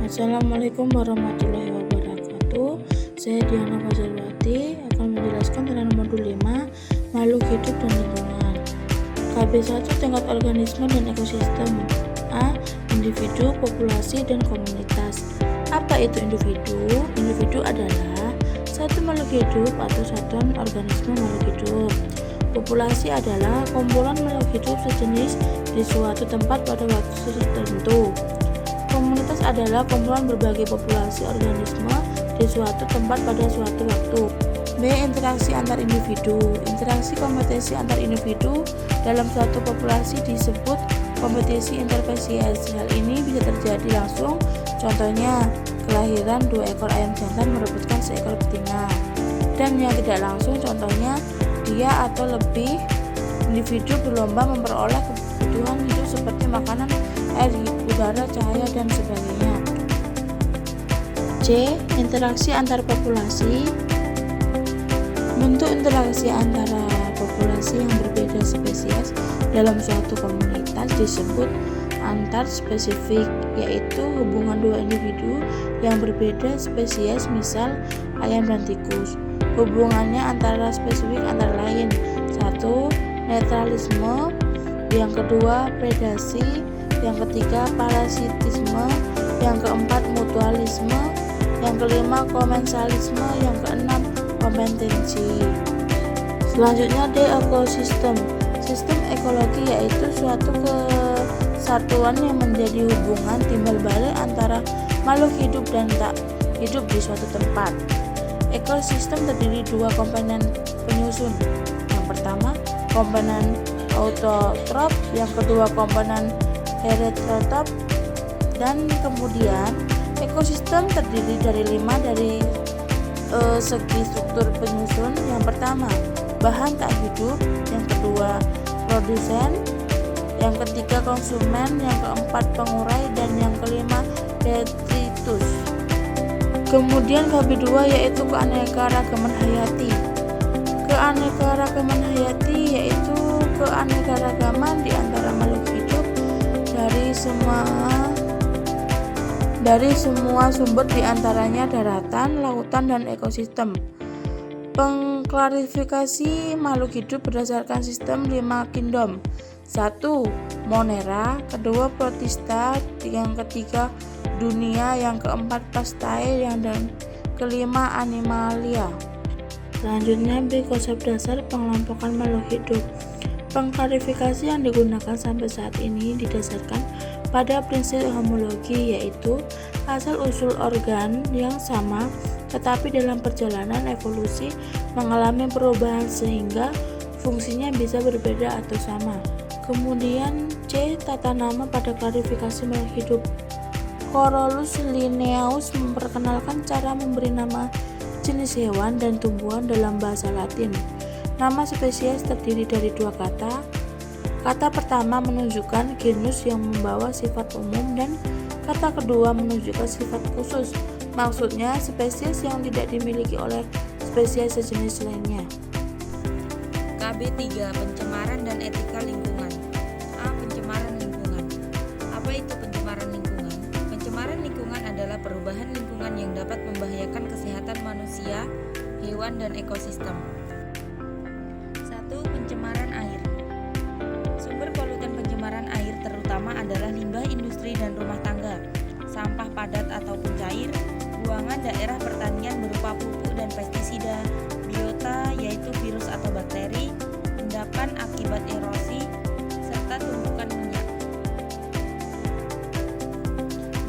Assalamualaikum warahmatullahi wabarakatuh. Saya Diana Fazilwati akan menjelaskan tentang modul 5 makhluk hidup dan lingkungan. KB1 tingkat organisme dan ekosistem. A. Individu, populasi, dan komunitas. Apa itu individu? Individu adalah satu makhluk hidup atau satuan organisme makhluk hidup. Populasi adalah kumpulan makhluk hidup sejenis di suatu tempat pada waktu tertentu. Komunitas adalah kumpulan berbagai populasi organisme di suatu tempat pada suatu waktu. B. Interaksi antar individu. Interaksi kompetisi antar individu dalam suatu populasi disebut kompetisi interspesies. Hal ini bisa terjadi langsung, contohnya kelahiran 2 ekor ayam jantan merebutkan seekor betina. Dan yang tidak langsung, contohnya dia atau lebih individu berlomba memperoleh kebutuhan hidup seperti makanan, air, udara, cahaya, dan sebagainya. C. Interaksi antar populasi. Bentuk interaksi antara populasi yang berbeda spesies dalam suatu komunitas disebut antar spesifik, yaitu hubungan dua individu yang berbeda spesies, misal ayam dan tikus. Hubungannya antara spesifik antara lain: 1. Netralisme, yang kedua predasi, yang ketiga parasitisme, yang keempat mutualisme, yang kelima komensalisme, yang keenam kompetensi. Selanjutnya D. Ekosistem. Sistem ekologi yaitu suatu kesatuan yang menjadi hubungan timbal balik antara makhluk hidup dan tak hidup di suatu tempat. Ekosistem terdiri dua komponen penyusun. Yang pertama, komponen autotrop, yang kedua komponen heterotrop, dan kemudian ekosistem terdiri dari 5 dari segi struktur penyusun. Yang pertama, bahan tak hidup, yang kedua produsen, yang ketiga konsumen, yang keempat pengurai, dan yang kelima detritus. Kemudian KB2 yaitu keanekaragaman hayati. Keanekaragaman hayati yaitu keanekaragaman di antara makhluk hidup dari semua sumber, diantaranya daratan, lautan, dan ekosistem. Pengklarifikasi makhluk hidup berdasarkan sistem 5 kingdom. 1. Monera, kedua Protista, yang ketiga dunia, yang keempat Pastae, dan kelima Animalia. Selanjutnya B. Konsep dasar pengelompokan makhluk hidup. Pengklarifikasi yang digunakan sampai saat ini didasarkan pada prinsip homologi, yaitu asal-usul organ yang sama tetapi dalam perjalanan evolusi mengalami perubahan sehingga fungsinya bisa berbeda atau sama. Kemudian C. Tata nama pada klarifikasi makhluk hidup. Carolus Linnaeus memperkenalkan cara memberi nama jenis hewan dan tumbuhan dalam bahasa Latin. Nama spesies terdiri dari 2 kata. Kata pertama menunjukkan genus yang membawa sifat umum, dan kata kedua menunjukkan sifat khusus, maksudnya spesies yang tidak dimiliki oleh spesies sejenis lainnya. KB3. Pencemaran dan etika lingkungan. A. Pencemaran lingkungan. Apa itu pencemaran lingkungan? Pencemaran lingkungan adalah perubahan lingkungan yang dapat membahayakan kesehatan manusia, hewan, dan ekosistem. 1. Pencemaran air. Sumber polutan pencemaran air terutama adalah limbah industri dan rumah tangga, sampah padat ataupun cair, buangan daerah pertanian berupa pupuk dan pestisida, biota yaitu virus atau bakteri, endapan akibat erosi, serta tumpukan minyak.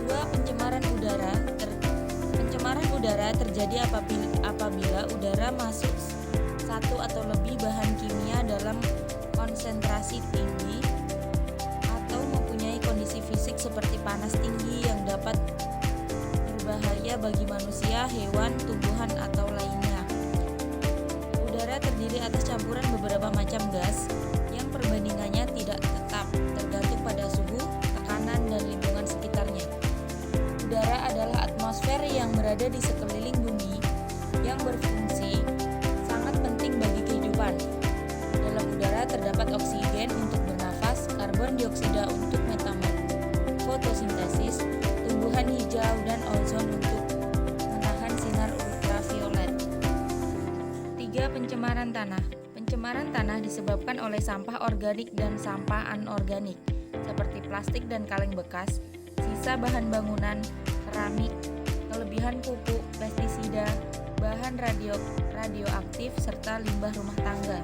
2. Pencemaran udara. Pencemaran udara terjadi apabila udara masuk satu atau lebih bahan kimia dalam konsentrasi tinggi atau mempunyai kondisi fisik seperti panas tinggi yang dapat berbahaya bagi manusia, hewan, tumbuhan, atau lainnya. Udara terdiri atas campuran beberapa macam gas yang perbandingannya tidak tetap, tergantung pada suhu, tekanan, dan lingkungan sekitarnya. Udara adalah atmosfer yang berada di sekeliling bumi yang berfungsi sangat penting bagi kehidupan. Dalam udara terdapat oksigen untuk bernafas, karbon dioksida untuk fotosintesis, tumbuhan hidup hijau, dan ozon untuk menahan sinar ultraviolet. 3. Pencemaran tanah. Pencemaran tanah disebabkan oleh sampah organik dan sampah anorganik seperti plastik dan kaleng bekas, sisa bahan bangunan, keramik, kelebihan pupuk, pestisida, bahan radioaktif, serta limbah rumah tangga.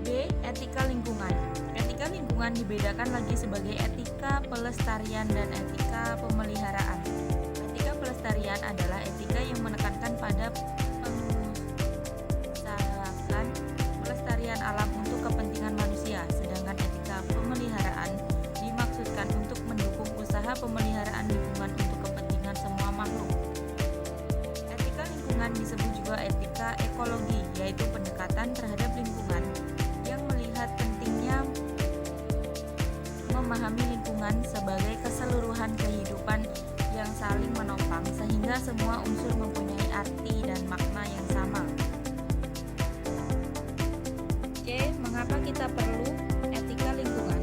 B. Etika lingkungan. Etika lingkungan dibedakan lagi sebagai etika pelestarian dan etika pemeliharaan. Etika pelestarian adalah etika yang menekankan pada pengusahaan pelestarian alam untuk kepentingan manusia, sedangkan etika pemeliharaan dimaksudkan untuk mendukung usaha pemeliharaan lingkungan untuk kepentingan semua makhluk. Etika lingkungan disebut juga etika ekologi, yaitu pendekatan terhadap lingkungan yang melihat pentingnya memahami lingkungan sebagai keseluruhan kehidupan yang saling menopang sehingga semua unsur mempunyai arti dan makna yang sama. C. Mengapa kita perlu etika lingkungan?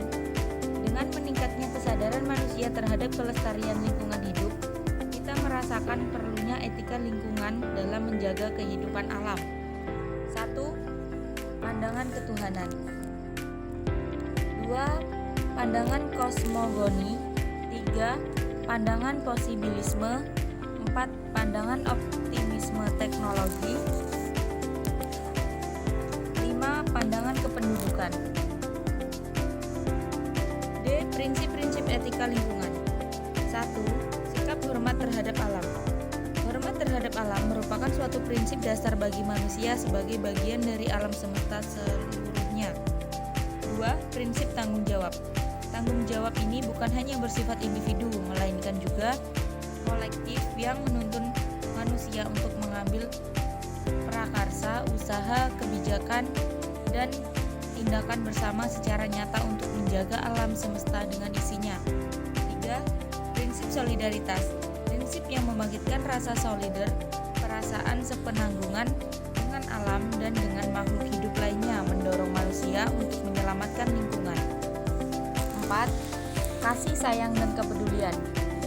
Dengan meningkatnya kesadaran manusia terhadap kelestarian lingkungan hidup, kita merasakan perlunya etika lingkungan dalam menjaga kehidupan alam. 1. Pandangan ketuhanan. 2. Pandangan kosmogoni. 3. Pandangan posibilisme. 4. Pandangan optimisme teknologi. 5. Pandangan kependudukan. D. Prinsip-prinsip etika lingkungan. 1. Sikap hormat terhadap alam. Hormat terhadap alam merupakan suatu prinsip dasar bagi manusia sebagai bagian dari alam semesta seluruhnya. 2. Prinsip tanggung jawab. Tanggung jawab ini bukan hanya bersifat individu, melainkan juga kolektif yang menuntun manusia untuk mengambil prakarsa, usaha, kebijakan, dan tindakan bersama secara nyata untuk menjaga alam semesta dengan isinya. 3. Prinsip solidaritas. Prinsip yang membangkitkan rasa solider, perasaan sepenanggungan dengan alam dan dengan makhluk hidup lainnya, mendorong manusia untuk menyelamatkan lingkungan. 4. Kasih sayang dan kepedulian.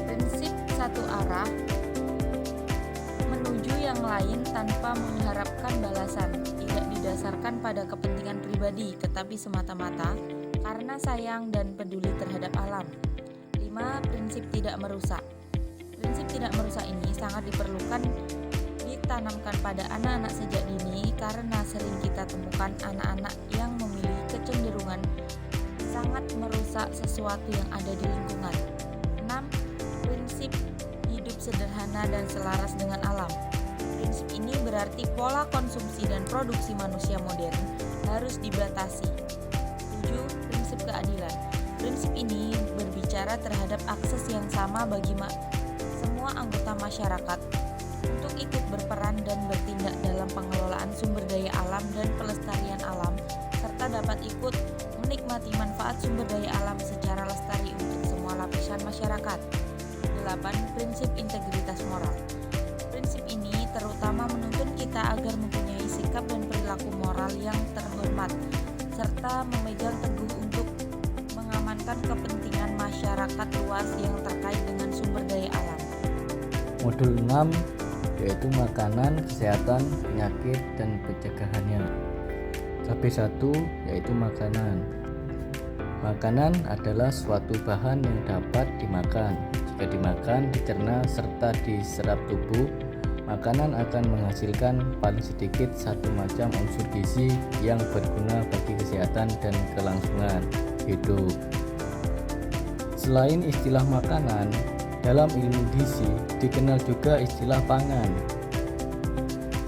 Prinsip satu arah menuju yang lain tanpa mengharapkan balasan, tidak didasarkan pada kepentingan pribadi, tetapi semata-mata karena sayang dan peduli terhadap alam. 5. Prinsip tidak merusak. Prinsip tidak merusak ini sangat diperlukan ditanamkan pada anak-anak sejak dini karena sering kita temukan anak-anak yang memiliki kecenderungan sangat merusak sesuatu yang ada di lingkungan. 6. Prinsip hidup sederhana dan selaras dengan alam. Prinsip ini berarti pola konsumsi dan produksi manusia modern harus dibatasi. 7. Prinsip keadilan. Prinsip ini berbicara terhadap akses yang sama bagi semua anggota masyarakat untuk ikut berperan dan bertindak dalam pengelolaan sumber daya alam dan pelestarian alam, serta dapat ikut menikmati manfaat sumber daya alam secara lestari untuk semua lapisan masyarakat. 8. Prinsip integritas moral. Prinsip ini terutama menuntun kita agar mempunyai sikap dan perilaku moral yang terhormat, serta memegang teguh untuk mengamankan kepentingan masyarakat luas yang terkait dengan sumber daya alam. Modul 6 yaitu makanan, kesehatan, penyakit, dan pencegahannya. KB1 yaitu makanan. Makanan adalah suatu bahan yang dapat dimakan. Jika dimakan, dicerna, serta diserap tubuh, makanan akan menghasilkan paling sedikit satu macam unsur gizi yang berguna bagi kesehatan dan kelangsungan hidup. Selain istilah makanan, dalam ilmu gizi dikenal juga istilah pangan.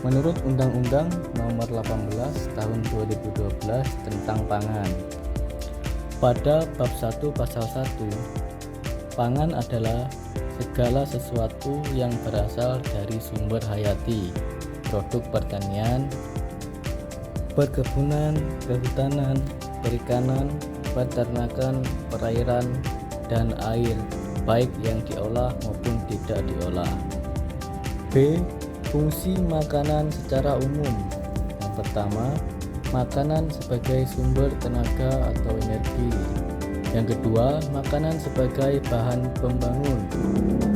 Menurut Undang-Undang Nomor 18 Tahun 2012 tentang Pangan, pada bab 1 pasal 1, pangan adalah segala sesuatu yang berasal dari sumber hayati, produk pertanian, perkebunan, kehutanan, perikanan, peternakan, perairan, dan air, baik yang diolah maupun tidak diolah. B. Fungsi makanan secara umum. Yang pertama, makanan sebagai sumber tenaga atau energi. Yang kedua, makanan sebagai bahan pembangun.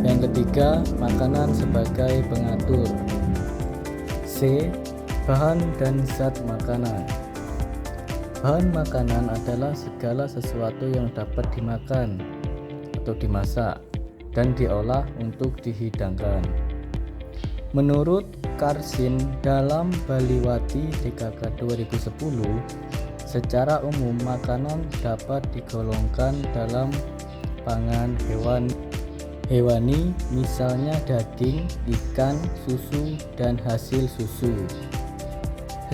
Yang ketiga, makanan sebagai pengatur. C. Bahan dan zat makanan. Bahan makanan adalah segala sesuatu yang dapat dimakan atau dimasak dan diolah untuk dihidangkan. Menurut Karsin dalam Baliwati DKK 2010, secara umum makanan dapat digolongkan dalam pangan hewani, misalnya daging, ikan, susu, dan hasil susu.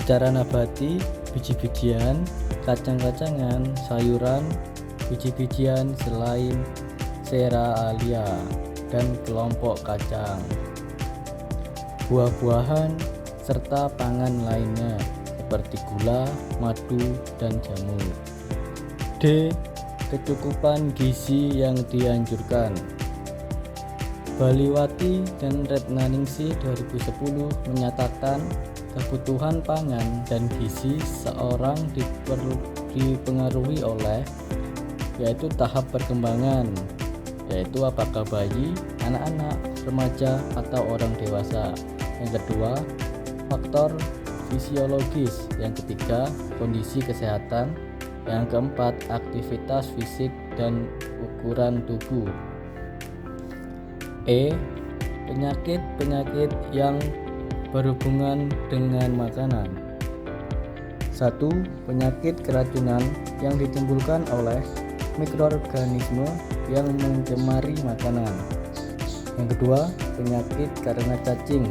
Secara nabati, biji-bijian, kacang-kacangan, sayuran, biji-bijian selain cerealia dan kelompok kacang, buah-buahan, serta pangan lainnya seperti gula, madu, dan jamur. D. Kecukupan gizi yang dianjurkan. Baliwati dan Retnaningsih 2010 menyatakan kebutuhan pangan dan gizi seorang dipengaruhi oleh yaitu tahap perkembangan, yaitu apakah bayi, anak-anak, remaja, atau orang dewasa. Yang kedua, faktor fisiologis. Yang ketiga, kondisi kesehatan. Yang keempat, aktivitas fisik dan ukuran tubuh. E. Penyakit-penyakit yang berhubungan dengan makanan. 1. Penyakit keracunan yang ditimbulkan oleh mikroorganisme yang mencemari makanan. Yang kedua, penyakit karena cacing.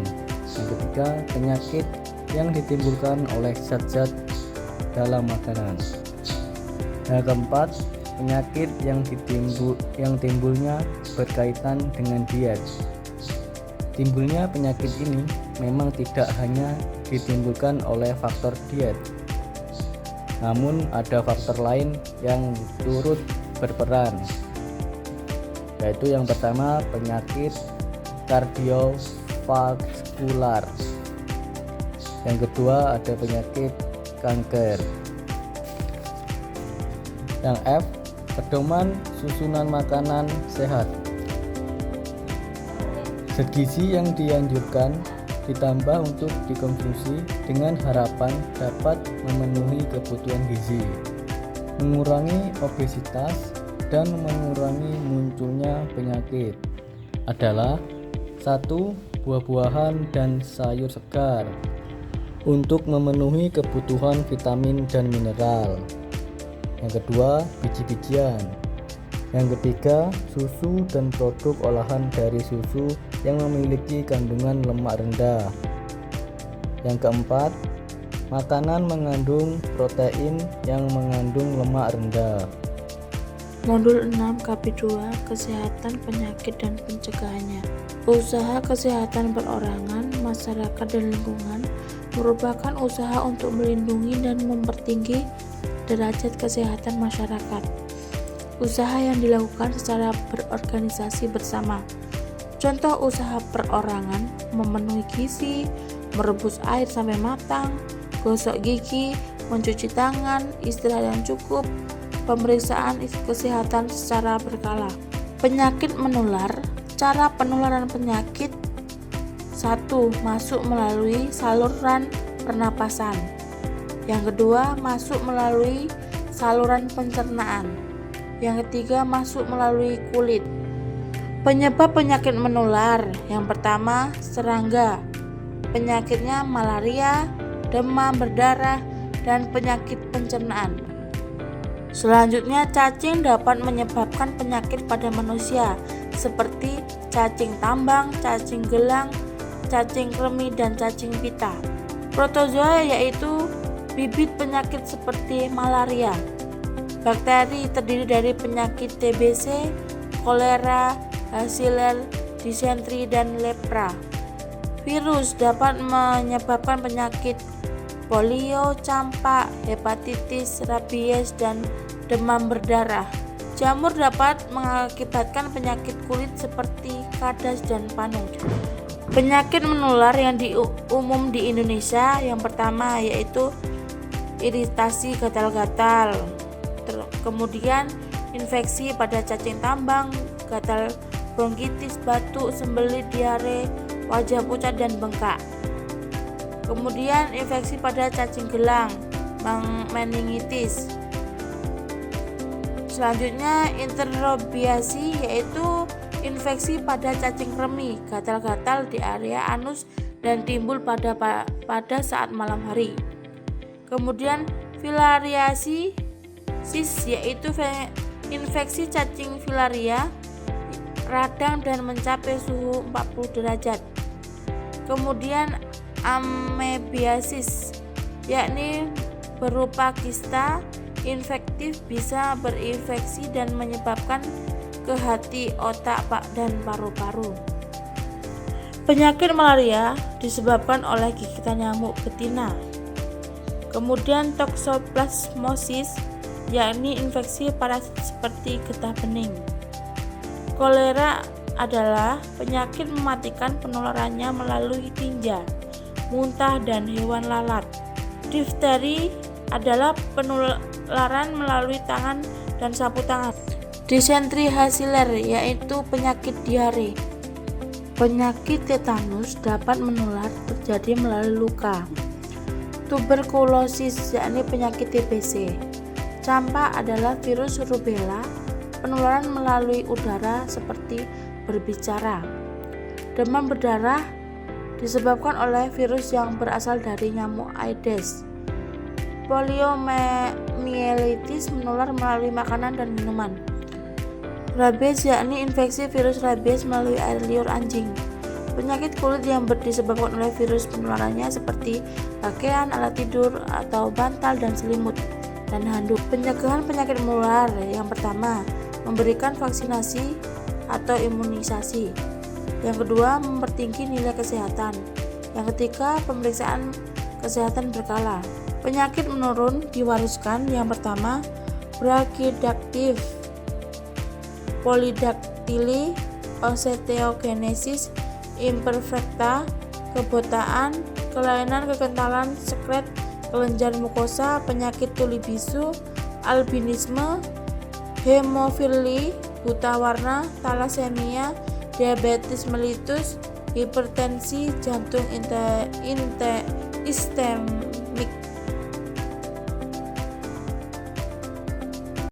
Yang ketiga, penyakit yang ditimbulkan oleh zat-zat dalam makanan. Yang keempat, penyakit yang timbulnya berkaitan dengan diet. Timbulnya penyakit ini memang tidak hanya ditimbulkan oleh faktor diet, namun ada faktor lain yang turut berperan, yaitu yang pertama penyakit kardiovaskular, yang kedua ada penyakit kanker. Yang F, pedoman susunan makanan sehat. Zat gizi yang dianjurkan ditambah untuk dikonsumsi dengan harapan dapat memenuhi kebutuhan gizi, mengurangi obesitas, dan mengurangi munculnya penyakit adalah 1. Buah-buahan dan sayur segar untuk memenuhi kebutuhan vitamin dan mineral. Yang kedua, biji-bijian. Yang ketiga, susu dan produk olahan dari susu yang memiliki kandungan lemak rendah. Yang keempat, makanan mengandung protein yang mengandung lemak rendah. Modul 6 KP2 Kesehatan Penyakit dan Pencegahannya. Usaha kesehatan perorangan, masyarakat, dan lingkungan merupakan usaha untuk melindungi dan mempertinggi derajat kesehatan masyarakat. Usaha yang dilakukan secara berorganisasi bersama. Contoh usaha perorangan: memenuhi gizi, merebus air sampai matang, gosok gigi, mencuci tangan, istirahat yang cukup, pemeriksaan kesehatan secara berkala. Penyakit menular. Cara penularan penyakit: 1. Masuk melalui saluran pernapasan. Yang kedua, masuk melalui saluran pencernaan. Yang ketiga, masuk melalui kulit. Penyebab penyakit menular: yang pertama, serangga. Penyakitnya malaria, demam berdarah, dan penyakit pencernaan. Selanjutnya, cacing dapat menyebabkan penyakit pada manusia seperti cacing tambang, cacing gelang, cacing kremi, dan cacing pita. Protozoa yaitu bibit penyakit seperti malaria. Bakteri terdiri dari penyakit TBC, kolera, basiler, disentri, dan lepra. Virus dapat menyebabkan penyakit polio, campak, hepatitis, rabies, dan demam berdarah. Jamur dapat mengakibatkan penyakit kulit seperti kadas dan panu. Penyakit menular yang umum di Indonesia yang pertama yaitu iritasi gatal-gatal, kemudian infeksi pada cacing tambang, gatal bronkitis, batuk, sembelit, diare, wajah pucat dan bengkak. Kemudian infeksi pada cacing gelang, meningitis. Selanjutnya enterobiasi, yaitu infeksi pada cacing kremi, gatal-gatal di area anus dan timbul pada saat malam hari. Kemudian filariasis, yaitu infeksi cacing filaria radang dan mencapai suhu 40 derajat. Kemudian amebiasis, yakni berupa kista infektif, bisa berinfeksi dan menyebabkan ke hati, otak, dan paru-paru. Penyakit malaria disebabkan oleh gigitan nyamuk betina. Kemudian toksoplasmosis, yakni infeksi parasit seperti getah bening. Kolera adalah penyakit mematikan, penularannya melalui tinja, muntah, dan hewan lalat. Difteri adalah penularan melalui tangan dan sapu tangan. Disentri hasiler, yaitu penyakit diare. Penyakit tetanus dapat menular terjadi melalui luka. Tuberkulosis, yakni penyakit TBC. Campak adalah virus rubella, penularan melalui udara seperti berbicara. Demam berdarah disebabkan oleh virus yang berasal dari nyamuk Aedes. Poliomyelitis menular melalui makanan dan minuman. Rabies, yakni infeksi virus rabies melalui air liur anjing. Penyakit kulit yang disebabkan oleh virus, penularannya seperti pakaian, alat tidur atau bantal dan selimut dan handuk. Pencegahan penyakit menular, yang pertama, memberikan vaksinasi atau imunisasi. Yang kedua, mempertinggi nilai kesehatan. Yang ketiga, pemeriksaan kesehatan berkala. Penyakit menurun diwariskan, yang pertama, brachydactyly, polydactyly, osteogenesis imperfecta, kebotaan, kelainan kekentalan sekret kelenjar mukosa, penyakit tuli bisu, albinisme, hemofili, buta warna, talasemia, diabetes mellitus, hipertensi, jantung istem